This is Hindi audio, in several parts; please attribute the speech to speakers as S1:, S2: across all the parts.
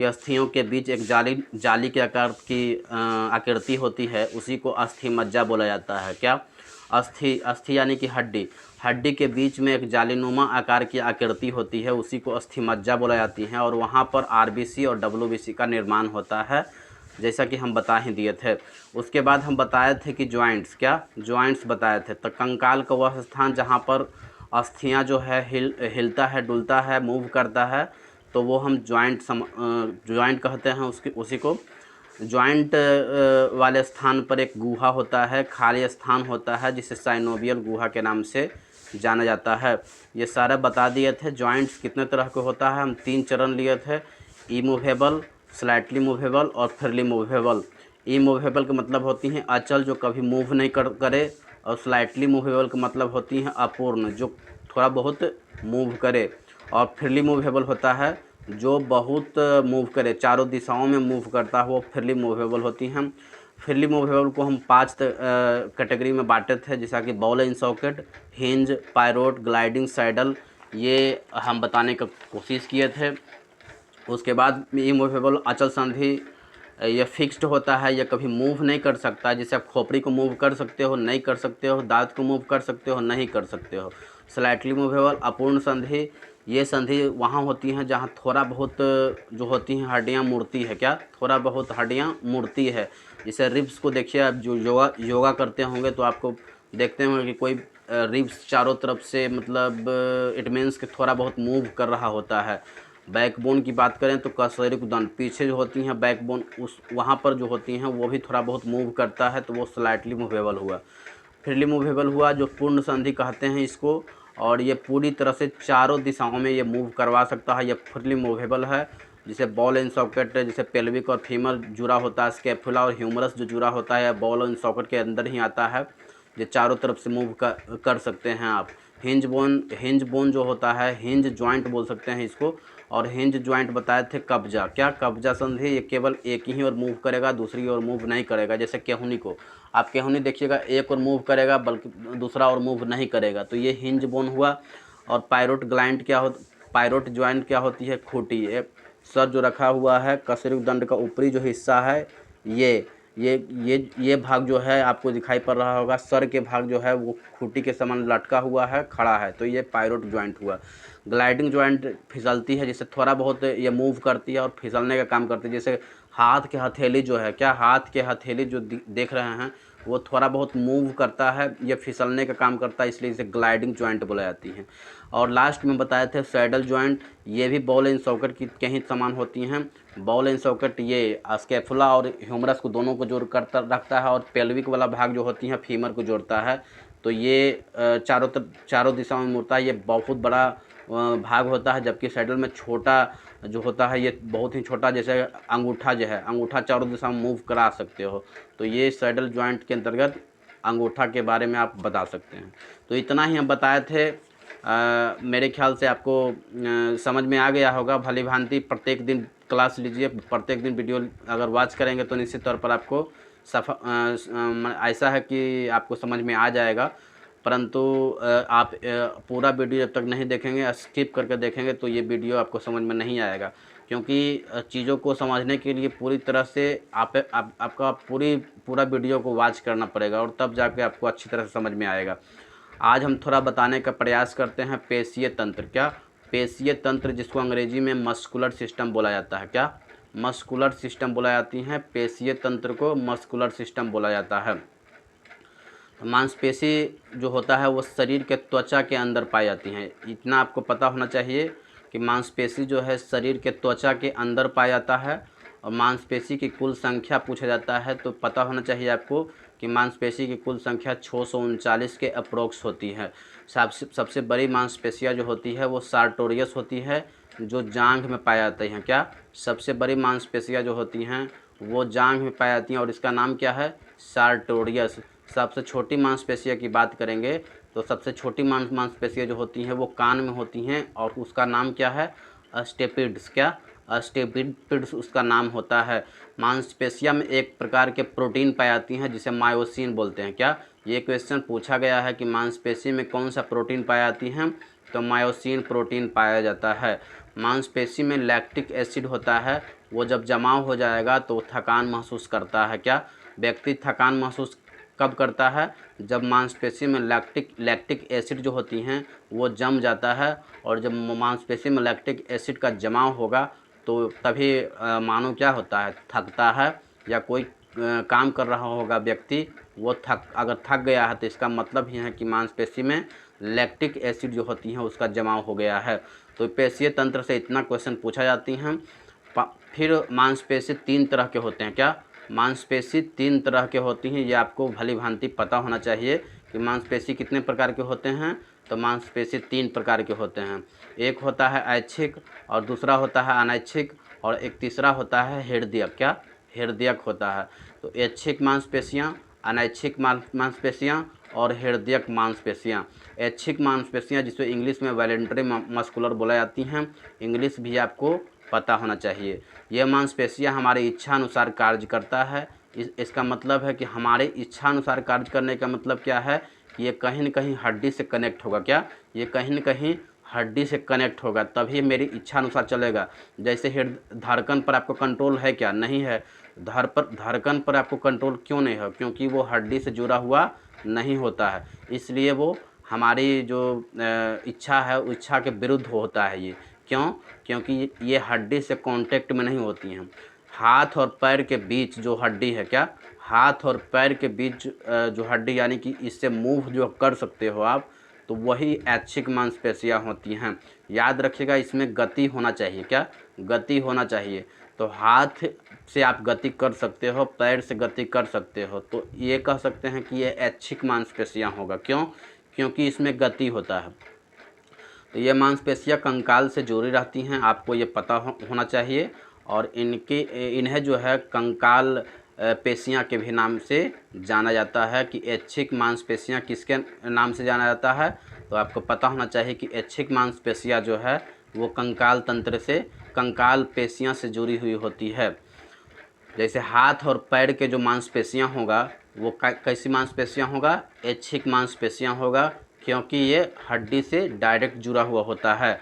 S1: कि अस्थियों के बीच एक जाली के आकार की आकृति होती है, उसी को अस्थि मज्जा बोला जाता है। क्या? अस्थि यानी कि हड्डी। हड्डी के बीच में एक जालीनुमा आकार की आकृति होती है, उसी को अस्थि मज्जा बोला जाती है, और वहाँ पर आरबीसी और डब्ल्यूबीसी का निर्माण होता है, जैसा कि हम बता ही दिए थे। उसके बाद हम बताए थे कि जॉइंट्स, क्या जॉइंट्स बताए थे। तो कंकाल का वह स्थान जहाँ पर अस्थियाँ जो है हिलता है, डुलता है, मूव करता है, तो वो हम जॉइंट कहते हैं उसी को। जॉइंट वाले स्थान पर एक गुहा होता है, खाली स्थान होता है, जिसे साइनोवियल गुहा के नाम से जाना जाता है। ये सारा बता दिए थे। जॉइंट्स कितने तरह के होता है, हम 3 चरण लिए थे, इमूवेबल, स्लाइटली मूवेबल और फ्रीली मूवेबल। इमूवेबल का मतलब होती हैं अचल, जो कभी मूव नहीं करे, और स्लाइटली मूवेबल का मतलब होती हैं अपूर्ण, जो थोड़ा बहुत मूव करे, और फ्रीली मूवेबल होता है जो बहुत मूव करे, चारों दिशाओं में मूव करता है, वो फ्रीली मूवेबल होती हैं। फ्रीली मूवेबल को हम 5 कैटेगरी में बांटे थे, जैसा कि ball and socket, hinge, पायरोट, gliding, saddle, ये हम बताने का कोशिश किए थे। उसके बाद इमूवेबल अचल संधि, यह फिक्स्ड होता है, यह कभी मूव नहीं कर सकता। जैसे आप खोपड़ी को मूव कर सकते हो, नहीं कर सकते हो, दांत को मूव कर सकते हो, नहीं कर सकते हो। स्लाइटली मूवेबल अपूर्ण संधि, ये संधि वहाँ होती हैं जहाँ थोड़ा बहुत जो होती हैं हड्डियाँ मुड़ती है। क्या? थोड़ा बहुत हड्डियाँ मुड़ती है। जैसे रिब्स को देखिए, आप जो योगा करते होंगे तो आपको देखते होंगे कि कोई रिब्स चारों तरफ से, मतलब इट मीन्स कि थोड़ा बहुत मूव कर रहा होता है। बैकबोन की बात करें तो कशेरुकदंड, पीछे जो होती हैं बैकबोन, उस वहाँ पर जो होती हैं वो भी थोड़ा बहुत मूव करता है, तो वो स्लाइटली मूवेबल हुआ। फ्रीली मूवेबल हुआ जो पूर्ण संधि कहते हैं इसको, और ये पूरी तरह से चारों दिशाओं में ये मूव करवा सकता है, ये फ्रीली मूवेबल है। जैसे बॉल एंड सॉकेट, जैसे पेल्विक और फीमर जुड़ा होता है, स्कैपुला और ह्यूमरस जो जुड़ा होता है, बॉल एंड सॉकेट के अंदर ही आता है, ये चारों तरफ से मूव कर सकते हैं आप। हिंज बोन जो होता है, हिंज जॉइंट बोल सकते हैं इसको, और हिंज जॉइंट बताए थे कब्जा। क्या? कब्जा संधि, ये केवल एक ही ओर मूव करेगा, दूसरी ओर मूव नहीं करेगा। जैसे केहुनी को आप केहुनी देखिएगा, एक और मूव करेगा बल्कि दूसरा और मूव नहीं करेगा, तो ये हिंज बोन हुआ। और पायरोट जॉइंट क्या होती है? खूंटी, एक सर जो रखा हुआ है, कशेरुकदंड का ऊपरी जो हिस्सा है, ये भाग जो है आपको दिखाई पड़ रहा होगा, सर के भाग जो है वो खूंटी के समान लटका हुआ है, खड़ा है, तो ये पायरोट जॉइंट हुआ। ग्लाइडिंग जॉइंट फिसलती है, जैसे थोड़ा बहुत ये मूव करती है और फिसलने का काम करती है। जैसे हाथ के हथेली जो है, क्या हाथ के हथेली जो देख रहे हैं, वो थोड़ा बहुत मूव करता है, ये फिसलने का काम करता है, इसलिए इसे ग्लाइडिंग जॉइंट बोला जाती है। और लास्ट में बताए थे सैडल जॉइंट, ये भी बॉल एंड सॉकेट की के ही समान होती हैं। बॉल एंड सॉकेट ये स्कैपुला और ह्यूमरस को दोनों को जोड़ कर रखता है, और पेल्विक वाला भाग जो होती है फीमर को जोड़ता है, तो ये चारों दिशाओं में मुड़ता है। ये बहुत बड़ा भाग होता है, जबकि सैडल में छोटा जो होता है, ये बहुत ही छोटा, जैसे अंगूठा जो है, अंगूठा चारों दिशा में मूव करा सकते हो, तो ये सैडल जॉइंट के अंतर्गत अंगूठा के बारे में आप बता सकते हैं। तो इतना ही हम बताए थे। मेरे ख्याल से आपको समझ में आ गया होगा भली भांति। प्रत्येक दिन क्लास लीजिए, प्रत्येक दिन वीडियो अगर वॉच करेंगे तो निश्चित तौर पर आपको ऐसा है कि आपको समझ में आ जाएगा। परंतु आप पूरा वीडियो जब तक नहीं देखेंगे, स्किप करके देखेंगे, तो ये वीडियो आपको समझ में नहीं आएगा, क्योंकि चीज़ों को समझने के लिए पूरी तरह से आपका पूरा वीडियो को वॉच करना पड़ेगा, और तब जाके आपको अच्छी तरह से समझ में आएगा। आज हम थोड़ा बताने का प्रयास करते हैं पेशीय तंत्र। क्या? पेशीय तंत्र, जिसको अंग्रेजी में मस्कुलर सिस्टम बोला जाता है। क्या? मस्कुलर सिस्टम बोला जाती हैं, पेशीय तंत्र को मस्कुलर सिस्टम बोला जाता है। मांसपेशी जो होता है वो शरीर के त्वचा के अंदर पाई जाती हैं। इतना आपको पता होना चाहिए कि मांसपेशी जो है शरीर के त्वचा के अंदर पाया जाता है, और मांसपेशी की कुल संख्या पूछा जाता है तो पता होना चाहिए आपको कि मांसपेशी की कुल संख्या 639 के अप्रोक्स होती है। सबसे बड़ी मांसपेशियाँ जो होती है वो सार्टोरियस होती है, जो जांघ में पाई जाती हैं। क्या? सबसे बड़ी मांसपेशियाँ जो होती हैं वो जांघ में पाई जाती हैं, और इसका नाम क्या है? सार्टोरियस। सबसे छोटी मांसपेशियाँ की बात करेंगे तो सबसे छोटी मांसपेशियाँ जो होती हैं वो कान में होती हैं, और उसका नाम क्या है? स्टेपिड्स। क्या? स्टेपिड्स उसका नाम होता है। मांसपेशिया में एक प्रकार के प्रोटीन पाई जाती हैं जिसे मायोसिन बोलते हैं। क्या? ये क्वेश्चन पूछा गया है कि मांसपेशी में कौन सा प्रोटीन पाई जाती हैं, तो मायोसिन प्रोटीन पाया जाता है। मांसपेशी में लैक्टिक एसिड होता है, वो जब जमाव हो जाएगा तो थकान महसूस करता है। क्या व्यक्ति थकान महसूस कब करता है? जब मांसपेशी में लैक्टिक एसिड जो होती हैं वो जम जाता है, और जब मांसपेशी में लैक्टिक एसिड का जमाव होगा तो तभी मानव क्या होता है, थकता है। या कोई काम कर रहा होगा व्यक्ति, वो अगर थक गया है तो इसका मतलब ही है कि मांसपेशी में लैक्टिक एसिड जो होती है उसका जमाव हो गया है। तो पेशीय तंत्र से इतना क्वेश्चन पूछा जाती हैं। फिर मांसपेशी 3 तरह के होते हैं। क्या मांसपेशी 3 तरह के होती हैं, ये आपको भली भांति पता होना चाहिए कि मांसपेशी कितने प्रकार के होते हैं। तो मांसपेशी 3 प्रकार के होते हैं। एक होता है ऐच्छिक, और दूसरा होता है अनैच्छिक, और एक तीसरा होता है हृदयक। क्या हृदयक होता है। तो ऐच्छिक मांसपेशियाँ, अनैच्छिक मांसपेशियाँ और हृदयक मांसपेशियाँ। ऐच्छिक मांसपेशियाँ जिसको इंग्लिश में वॉलंटरी मस्कुलर बोला जाती हैं, इंग्लिश भी आपको पता होना चाहिए। यह मांसपेशियाँ हमारी इच्छा अनुसार कार्य करता है। इसका मतलब है कि हमारे इच्छा अनुसार कार्य करने का मतलब क्या है कि ये कहीं न कहीं हड्डी से कनेक्ट होगा। क्या ये कहीं न कहीं हड्डी से कनेक्ट होगा, तभी मेरी इच्छा अनुसार चलेगा। जैसे धड़कन पर आपको कंट्रोल है क्या? नहीं है। धड़कन पर आपको कंट्रोल क्यों नहीं है? क्योंकि वो हड्डी से जुड़ा हुआ नहीं होता है, इसलिए वो हमारी जो इच्छा है उस इच्छा के विरुद्ध होता है। ये क्यों? क्योंकि ये हड्डी से कांटेक्ट में नहीं होती हैं। हाथ और पैर के बीच जो हड्डी है, क्या हाथ और पैर के बीच जो हड्डी, यानी कि इससे मूव जो कर सकते हो आप, तो वही ऐच्छिक मांसपेशियाँ होती हैं। याद रखिएगा, इसमें गति होना चाहिए। क्या गति होना चाहिए। तो हाथ से आप गति कर सकते हो, पैर से गति कर सकते हो, तो ये कह सकते हैं कि ये ऐच्छिक मांसपेशियाँ होगा। क्यों? क्योंकि इसमें गति होता है। तो ये मांसपेशियाँ कंकाल से जुड़ी रहती हैं, आपको ये पता होना चाहिए। और इन्हें जो है कंकाल पेशियाँ के भी नाम से जाना जाता है। कि ऐच्छिक मांसपेशियाँ किसके नाम से जाना जाता है? तो आपको पता होना चाहिए कि ऐच्छिक मांसपेशियाँ जो है वो कंकाल तंत्र से, कंकाल पेशियाँ से जुड़ी हुई होती है। जैसे हाथ और पैर के जो मांसपेशियाँ होगा वो कैसी मांसपेशियाँ होगा? ऐच्छिक मांसपेशियाँ होगा, क्योंकि ये हड्डी से डायरेक्ट जुड़ा हुआ होता है।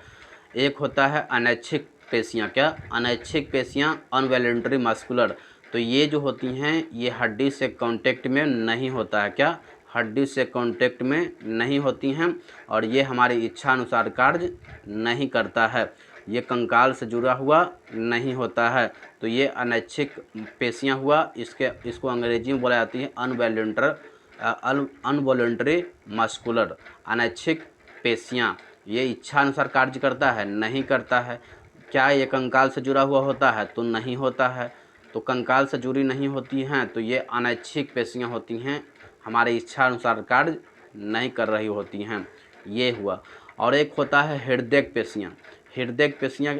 S1: एक होता है अनैच्छिक पेशियाँ। क्या अनैच्छिक पेशियाँ? अनवॉलंटरी मस्कुलर। तो ये जो होती हैं ये हड्डी से कांटेक्ट में नहीं होता है। क्या हड्डी से कांटेक्ट में नहीं होती हैं, और ये हमारी इच्छा अनुसार कार्य नहीं करता है। ये कंकाल से जुड़ा हुआ नहीं होता है। तो ये अनैच्छिक पेशियाँ हुआ। इसको अंग्रेजी में बोला जाती है अनवॉलंटरी मस्कुलर। अनैच्छिक पेशियाँ, ये इच्छा अनुसार कार्य करता है? नहीं करता है। क्या ये कंकाल से जुड़ा हुआ होता है? तो नहीं होता है। तो कंकाल से जुड़ी नहीं होती हैं, तो ये अनैच्छिक पेशियाँ होती हैं, हमारे इच्छा अनुसार कार्य नहीं कर रही होती हैं। ये हुआ। और एक होता है हृदयक पेशियाँ। हृदयक पेशियाँ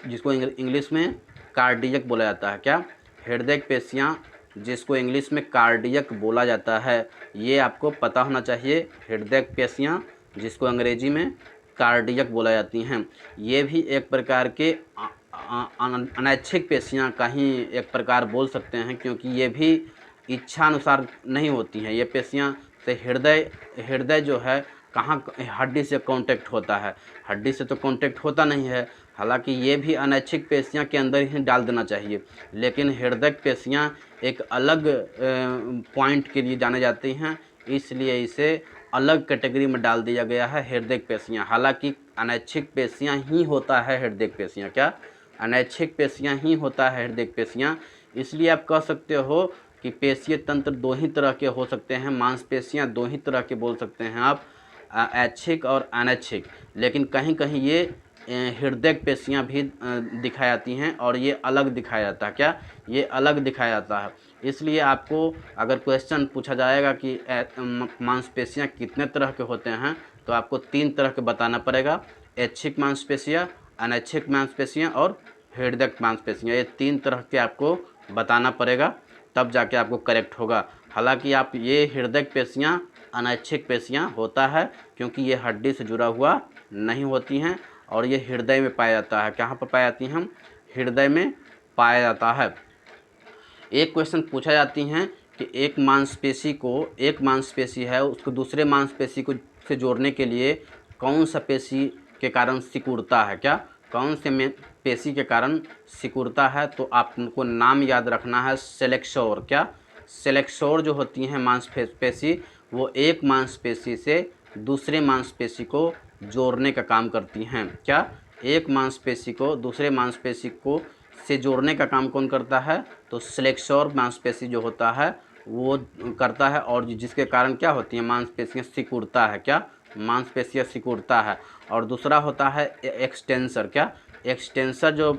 S1: जिसको इंग्लिश में कार्डियक बोला जाता है। क्या हृदयक पेशियाँ जिसको इंग्लिश में कार्डियक बोला जाता है, ये आपको पता होना चाहिए। हृदयक पेशियाँ जिसको अंग्रेजी में कार्डियक बोला जाती हैं, ये भी एक प्रकार के अनैच्छिक पेशियाँ का ही एक प्रकार बोल सकते हैं, क्योंकि ये भी इच्छा अनुसार नहीं होती हैं। ये पेशियाँ से हृदय जो है कहाँ हड्डी से कांटेक्ट होता है? हड्डी से तो कांटेक्ट होता नहीं है। हालांकि ये भी अनैच्छिक पेशियाँ के अंदर ही डाल देना चाहिए, लेकिन हृदयक पेशियाँ एक अलग पॉइंट के लिए जाने जाती हैं, इसलिए इसे अलग कैटेगरी में डाल दिया गया है हृदयक पेशियाँ। हालांकि अनैच्छिक पेशियाँ ही होता है हृदयक पेशियाँ। क्या अनैच्छिक पेशियाँ ही होता है हृदयक पेशियाँ। इसलिए आप कह सकते हो कि पेशीय तंत्र 2 ही तरह के हो सकते हैं, मांसपेशियाँ 2 ही तरह के बोल सकते हैं आप, ऐच्छिक और अनैच्छिक। लेकिन कहीं कहीं ये हृदयक पेशियाँ भी दिखाई जाती हैं, और ये अलग दिखाया जाता है। क्या ये अलग दिखाया जाता है। इसलिए आपको अगर क्वेश्चन पूछा जाएगा कि मांसपेशियाँ कितने तरह के होते हैं, तो आपको 3 तरह के बताना पड़ेगा। ऐच्छिक मांसपेशियाँ, अनैच्छिक मांसपेशियाँ और हृदयक मांसपेशियाँ। ये 3 तरह के आपको बताना पड़ेगा, तब जाके आपको करेक्ट होगा। हालांकि आप ये हृदयक पेशियाँ अनैच्छिक पेशियाँ होता है, क्योंकि ये हड्डी से जुड़ा हुआ नहीं होती हैं, और ये हृदय में पाया जाता है। कहाँ पर पाई जाती हैं? हृदय में पाया जाता है। एक क्वेश्चन पूछा जाती हैं कि एक मांसपेशी है, उसको दूसरे मांसपेशी को से जोड़ने के लिए कौन सा पेशी के कारण सिकुड़ता है? क्या कौन से पेशी के कारण सिकुड़ता है, तो आपको नाम याद रखना है सेलेक्सोर। क्या? सेलेक्सोर जो होती हैं मांसपेशी, वो एक मांसपेशी से दूसरे मांसपेशी को जोड़ने का काम करती हैं। क्या? एक मांसपेशी को दूसरे मांसपेशी को से जोड़ने का काम कौन करता है? तो सेलेक्सोर मांसपेशी जो होता है वो करता है, और जिसके कारण क्या होती है? मांसपेशियाँ सिकुड़ता है। क्या? मांसपेशियाँ सिकुड़ता है। और दूसरा होता है एक्सटेंसर। क्या? एक्सटेंसर जो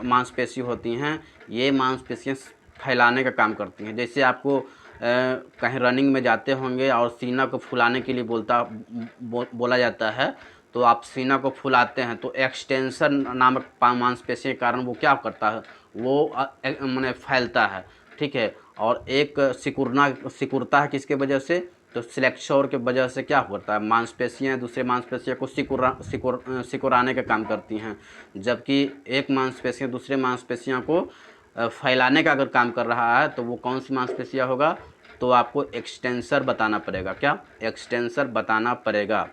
S1: मांसपेशी होती हैं, ये मांसपेशियाँ फैलाने का काम करती हैं। जैसे आपको कहीं रनिंग में जाते होंगे और सीना को फुलाने के लिए बोला जाता है, तो आप सीना को फुलाते हैं, तो एक्सटेंसर नामक मांसपेशी के कारण वो क्या करता है? वो माने फैलता है। ठीक है। और एक सिकुड़ता है किसके वजह से? तो सेलेक्सोर के वजह से क्या होता है? मांसपेशियाँ दूसरे मांसपेशियों को सिकुड़ाने का काम करती हैं, जबकि एक मांसपेशियाँ दूसरे मांसपेशियों को फैलाने का अगर काम कर रहा है, तो वो कौन सी मांसपेशियाँ होगा? तो आपको एक्सटेंसर बताना पड़ेगा। क्या? एक्सटेंसर बताना पड़ेगा।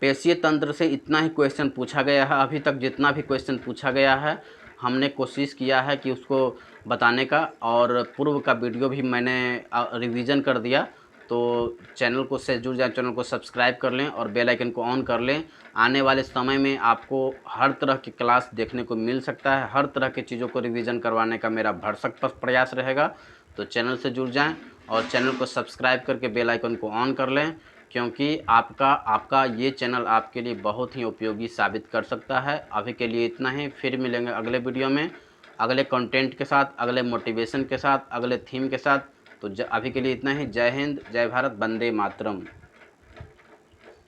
S1: पेशीय तंत्र से इतना ही क्वेश्चन पूछा गया है। अभी तक जितना भी क्वेश्चन पूछा गया है, हमने कोशिश किया है कि उसको बताने का, और पूर्व का वीडियो भी मैंने रिवीजन कर दिया। तो चैनल को से जुड़ जाए, चैनल को सब्सक्राइब कर लें और बेल आइकन को ऑन कर लें। आने वाले समय में आपको हर तरह की क्लास देखने को मिल सकता है। हर तरह की चीज़ों को रिवीजन करवाने का मेरा भरसक प्रयास रहेगा। तो चैनल से जुड़ जाएं और चैनल को सब्सक्राइब करके बेल आइकन को ऑन कर लें, क्योंकि आपका ये चैनल आपके लिए बहुत ही उपयोगी साबित कर सकता है। अभी के लिए इतना ही, फिर मिलेंगे अगले वीडियो में, अगले कंटेंट के साथ, अगले मोटिवेशन के साथ, अगले थीम के साथ। तो अभी के लिए इतना ही। जय हिंद, जय भारत, वंदे मातरम।